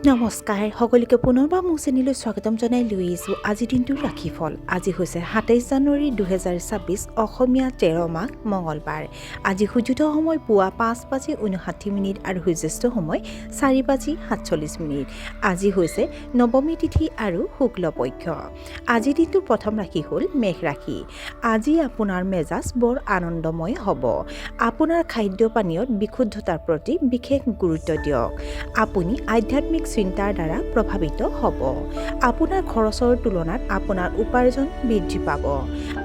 নমস্কাৰ সকলোকে পুনৰবাৰ মোৰ চেনেললৈ স্বাগতম জনাই লৈ আহিছোঁ আজি দিনটোৰ ৰাশিফল। আজি হৈছে ২৭ জানুৱাৰী ২০২৬ অসমীয়া ১৩ মাঘ মঙলবাৰ। আজি সূৰ্যোদয় সময় পুৱা ৫:৫৯ আৰু সূৰ্যাস্ত সময় ৪:৪৭। আজি হৈছে নৱমী তিথি আৰু শুক্লপক্ষ। আজি দিনটোৰ প্ৰথম ৰাশি হ'ল মেষ ৰাশি। আজি আপোনাৰ মেজাজ বৰ আনন্দময় হ'ব। আপোনাৰ খাদ্য পানীয়ত বিশুদ্ধতাৰ প্ৰতি বিশেষ গুৰুত্ব দিয়ক। আপুনি আধ্যাত্মিক চিন্তাৰ দ্বাৰা প্ৰভাৱিত হ'ব। আপোনাৰ খৰচৰ তুলনাত আপোনাৰ উপাৰ্জন বৃদ্ধি পাব।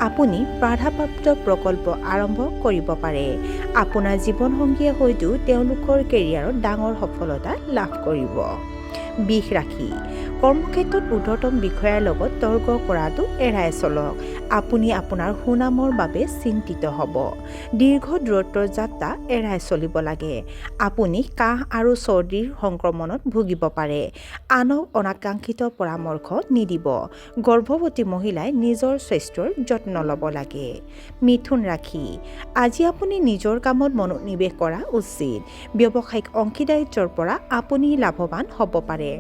আপুনি বাধাপ্ৰাপ্ত প্ৰকল্প আৰম্ভ কৰিব পাৰে। আপোনাৰ জীৱনসংগীয়ে হয়তো তেওঁলোকৰ কেৰিয়াৰত ডাঙৰ সফলতা লাভ কৰিব। বৃষ ৰাশি। কৰ্মক্ষেত্ৰত ঊৰ্ধ্বতম বিষয়াৰ লগত তৰ্ক কৰাটো এৰাই চলক। আপুনি আপোনাৰ সুনামৰ বাবে চিন্তিত হ'ব। দীৰ্ঘ দূৰত্বৰ যাত্ৰা এৰাই চলিব লাগে। আপুনি কাহ আৰু চৰ্দিৰ সংক্ৰমণত ভুগিব পাৰে। আনক অনাকাংক্ষিত পৰামৰ্শ নিদিব। গৰ্ভৱতী মহিলাই নিজৰ স্বাস্থ্যৰ যত্ন ল'ব লাগে। মিথুন ৰাশি। আজি আপুনি নিজৰ কামত মনোনিৱেশ কৰা উচিত। ব্যৱসায়িক অংশীদাৰিত্বৰ পৰা আপুনি লাভৱান হ'ব পাৰে।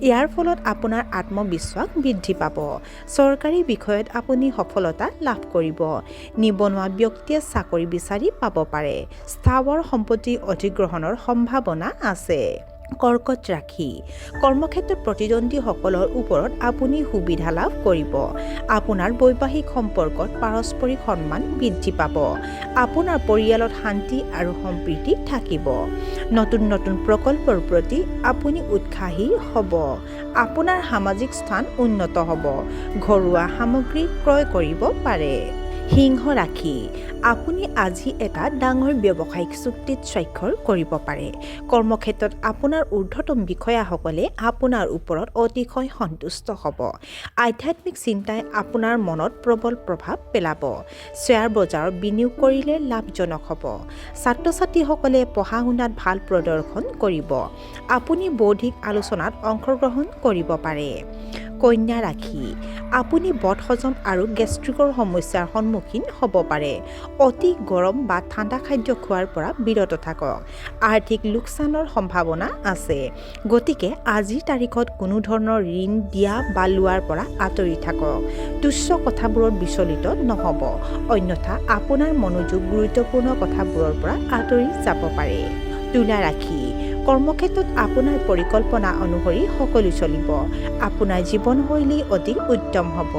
ইয়াৰ ফলত আপোনাৰ আত্মবিশ্বাস বৃদ্ধি পাব। চৰকাৰী বিষয়ত আপুনি সফলতা লাভ কৰিব। নিবনুৱা ব্যক্তিয়ে চাকৰি বিচাৰি পাব পাৰে। স্থাৱৰ সম্পত্তি অধিগ্ৰহণৰ সম্ভাৱনা আছে। কৰ্কট ৰাশি। কৰ্মক্ষেত্ৰত প্ৰতিদ্বন্দ্বীসকলৰ ওপৰত আপুনি সুবিধা লাভ কৰিব। আপোনাৰ বৈবাহিক সম্পৰ্কত পাৰস্পৰিক সন্মান বৃদ্ধি পাব। আপোনাৰ পৰিয়ালত শান্তি আৰু সম্প্ৰীতি থাকিব। নতুন নতুন প্ৰকল্পৰ প্ৰতি আপুনি উৎসাহী হ'ব। আপোনাৰ সামাজিক স্থান উন্নত হ'ব। ঘৰুৱা সামগ্ৰী ক্ৰয় কৰিব পাৰে। সিংহ ৰাশি। আপুনি আজি এটা ডাঙৰ ব্যৱসায়িক চুক্তিত স্বাক্ষৰ কৰিব পাৰে। কৰ্মক্ষেত্ৰত আপোনাৰ ঊৰ্ধ্বতম বিষয়াসকলে আপোনাৰ ওপৰত অতিশয় সন্তুষ্ট হ'ব। আধ্যাত্মিক চিন্তাই আপোনাৰ মনত প্ৰবল প্ৰভাৱ পেলাব। শ্বেয়াৰ বজাৰত বিনিয়োগ কৰিলে লাভজনক হ'ব। ছাত্ৰ ছাত্ৰীসকলে পঢ়া শুনাত ভাল প্ৰদৰ্শন কৰিব। আপুনি বৌদ্ধিক আলোচনাত অংশগ্ৰহণ কৰিব পাৰে। কন্যা ৰাশি। আপুনি বদহজম আৰু গেষ্ট্ৰিকৰ সমস্যাৰ সন্মুখীন হ'ব পাৰে। অতি গৰম বা ঠাণ্ডা খাদ্য খোৱাৰ পৰা বিৰত থাকক। আৰ্থিক লোকচানৰ সম্ভাৱনা আছে। গতিকে আজিৰ তাৰিখত কোনো ধৰণৰ ঋণ দিয়া বা লোৱাৰ পৰা আঁতৰি থাকক। তুচ্ছ কথাবোৰত বিচলিত নহ'ব। অন্যথা আপোনাৰ মনোযোগ গুৰুত্বপূৰ্ণ কথাবোৰৰ পৰা আঁতৰি যাব পাৰে। তুলা ৰাশি। কৰ্মক্ষেত্ৰত আপোনাৰ পৰিকল্পনা অনুসৰি সকলো চলিব। আপোনাৰ জীৱনশৈলী অতি উত্তম হ'ব।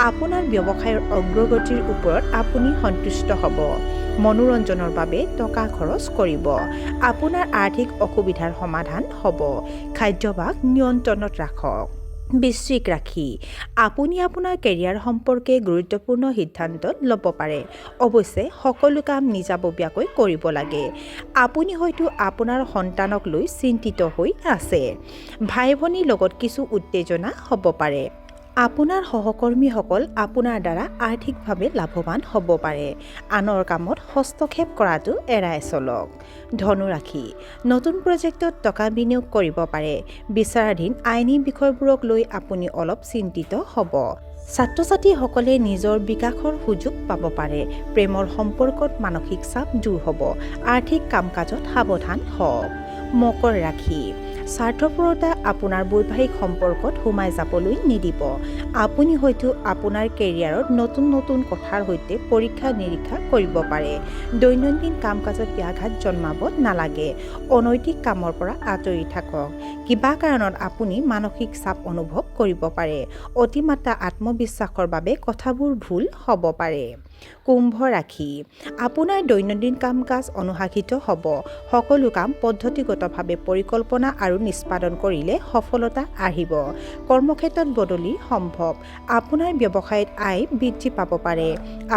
আপোনাৰ ব্যৱসায়ৰ অগ্ৰগতিৰ ওপৰত আপুনি সন্তুষ্ট হ'ব। মনোৰঞ্জনৰ বাবে টকা খৰচ কৰিব। আপোনাৰ আৰ্থিক অসুবিধাৰ সমাধান হ'ব। খাদ্যাভ্যাস নিয়ন্ত্ৰণত ৰাখক। বৃশ্চিক ৰাশি। আপুনি আপোনাৰ কেৰিয়াৰ সম্পৰ্কে গুৰুত্বপূৰ্ণ সিদ্ধান্ত ল'ব পাৰে। অৱশ্যে সকলো কাম নিজাববীয়াকৈ কৰিব লাগে। আপুনি হয়তো আপোনাৰ সন্তানক লৈ চিন্তিত হৈ আছে। ভাই ভনীৰ লগত কিছু উত্তেজনা হ'ব পাৰে। আপোনাৰ সহকৰ্মীসকল আপোনাৰ দ্বাৰা আৰ্থিকভাৱে লাভৱান হ'ব পাৰে। আনৰ কামত হস্তক্ষেপ কৰাটো এৰাই চলক। ধনু ৰাশি। নতুন প্ৰজেক্টত টকা বিনিয়োগ কৰিব পাৰে। বিচাৰাধীন আইনী বিষয়বোৰক লৈ আপুনি অলপ চিন্তিত হ'ব। ছাত্ৰ ছাত্ৰীসকলে নিজৰ বিকাশৰ সুযোগ পাব পাৰে। প্ৰেমৰ সম্পৰ্কত মানসিক চাপ দূৰ হ'ব। আৰ্থিক কাম কাজত সাৱধান হওক। মকৰ ৰাশি। স্বাৰ্থপৰতা আপোনাৰ বৈবাহিক সম্পৰ্কত সোমাই যাবলৈ নিদিব। আপুনি হয়তো আপোনাৰ কেৰিয়াৰত নতুন নতুন কথাৰ সৈতে পৰীক্ষা নিৰীক্ষা কৰিব পাৰে। দৈনন্দিন কাম কাজত ব্যাঘাত জন্মাব নালাগে। অনৈতিক কামৰ পৰা আঁতৰি থাকক। কিবা কাৰণত আপুনি মানসিক চাপ অনুভৱ কৰিব পাৰে। অতিমাত্ৰা আত্মবিশ্বাসৰ বাবে কথাবোৰ ভুল হ'ব পাৰে। কুম্ভ ৰাশি। আপোনাৰ দৈনন্দিন কাম কাজ অনুশাসিত হ'ব। সকলো কাম পদ্ধতিগতভাৱে পৰিকল্পনা আৰু নিষ্পাদন কৰিলে সফলতা আহিব। কৰ্মক্ষেত্ৰত বদলি সম্ভৱ। আপোনাৰ ব্যৱসায়ত আয় বৃদ্ধি পাব পাৰে।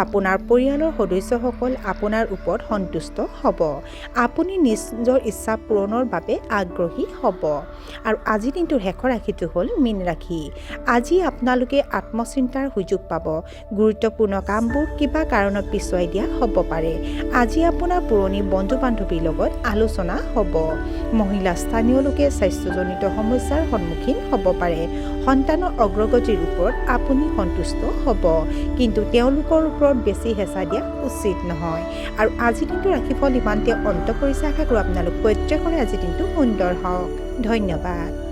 আপোনাৰ পৰিয়ালৰ সদস্যসকল আপোনাৰ ওপৰত সন্তুষ্ট হ'ব। আপুনি নিজৰ ইচ্ছা পূৰণৰ বাবে আগ্ৰহী হ'ব। আৰু আজিৰ দিনটোৰ শেষৰ ৰাশিটো হ'ল মীন ৰাশি। আজি আপোনালোকে আত্মচিন্তাৰ সুযোগ পাব। গুৰুত্বপূৰ্ণ কামবোৰ কিবা কাৰণত পিছুৱাই দিয়া হ'ব পাৰে। আজি আপোনাৰ পুৰণি বন্ধু বান্ধৱীৰ লগত আলোচনা হ'ব। মহিলা স্থানীয় লোকে স্বাস্থ্যজনিত সমস্যাৰ সন্মুখীন হ'ব পাৰে। সন্তানৰ অগ্ৰগতিৰ ওপৰত আপুনি সন্তুষ্ট হ'ব। কিন্তু তেওঁলোকৰ ওপৰত বেছি হেঁচা দিয়া উচিত নহয়। আৰু আজিৰ দিনটো ৰাশিফল ইমানতে অন্ত পৰিছে। আশা কৰোঁ আপোনালোক প্ৰত্যেকৰে আজিৰ দিনটো সুন্দৰ হওক। ধন্যবাদ।